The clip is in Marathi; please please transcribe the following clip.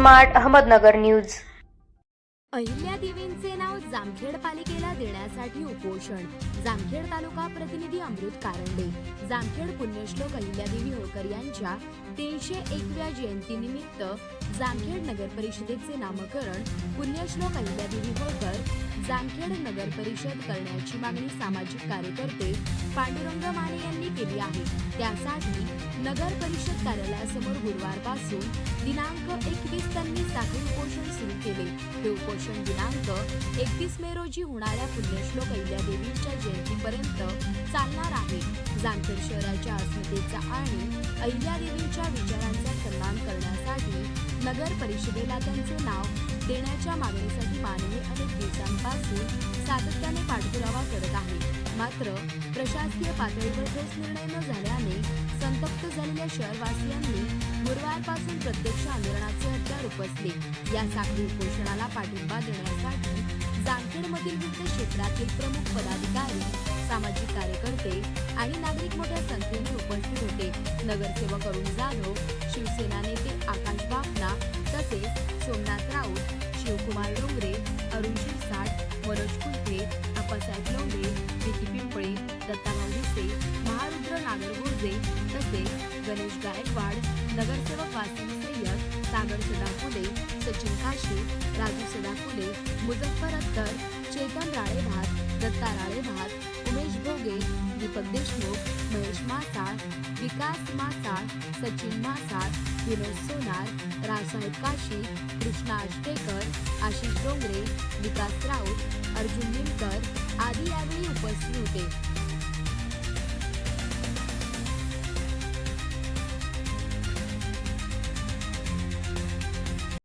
Smart Ahmednagar news. अहिल्यादेवींचे नाव जामखेड पालिकेला देण्यासाठी उपोषण। जामखेड तालुका प्रतिनिधी अमृत कारंडे। जामखेड पुण्यश्लोक अहिल्यादेवी होळकर यांच्या 301व्या जयंतीनिमित्त जामखेड नगर परिषदेचे नामकरण पुण्यश्लोक अहिल्यादेवी होळकर जामखेड नगर परिषद करण्याची मागणी सामाजिक कार्यकर्ते पांडुरंग माने यांनी केली आहे। त्यासाठी नगर परिषद कार्यालयासमोर गुरुवारपासून दिनांक 21 त्यांनी साखळी उपोषण सुरू केले। हे उपोषण दिनांक 31 मे रोजी होणाऱ्या पुण्यश्लोक अहिल्यादेवींच्या जयंतीपर्यंत चालणार आहे। जामखेड शहराच्या अस्मितेचा आणि अहिल्यादेवींच्या विचारांचा सन्मान करण्यासाठी नगर परिषदेला त्यांचे नाव देण्याच्या मागणीसाठी मानवी अनेक दिवसांपासून सातत्याने पाठपुरावा करत आहे। मात्र प्रशासकीय पातळीवर ठोस निर्णय न झाल्याने संतप्त झालेल्या शहरवासियांनी गुरुवारपासून प्रत्यक्ष आंदोलनाचे हत्यार उपसले। या साखळी उपोषणाला पाठिंबा देण्यासाठी जामखेडमधील विविध क्षेत्रातील प्रमुख पदाधिकारी, सामाजिक कार्यकर्ते आणि नागरिक मोठ्या संख्येने उपस्थित होते। नगरसेवक अरुण जाधव, शिवसेना नेते आकाश बापना तसेच सोमनाथ राऊत, शिवकुमार डोंगरे, अरुण शिरसाट, मनोज कुलते, आप्पासाहेब लोंढे, विकी पिंपळे, दत्ताभाऊ भिसे, महारुद्र नागरगोजे तसेच गणेश गायकवाड, नगरसेवक वासिम सय्यद, सागर सदाफुले, सचिन काशी, राजू सदाफुले, मुझफ्फर अत्तर, चेतन राळेभात, दत्ता राळेभात, उमेश भोगे, दीपक देशमुख, महेश मासाळ, विकास मासाळ, सचिन मासाळ, विनोद सोनार, रावसाहेब काशी, कृष्णा आष्टेकर, आशिष डोंगरे, विकास राऊत, अर्जुन निमकर आदी यावेळी उपस्थित होते।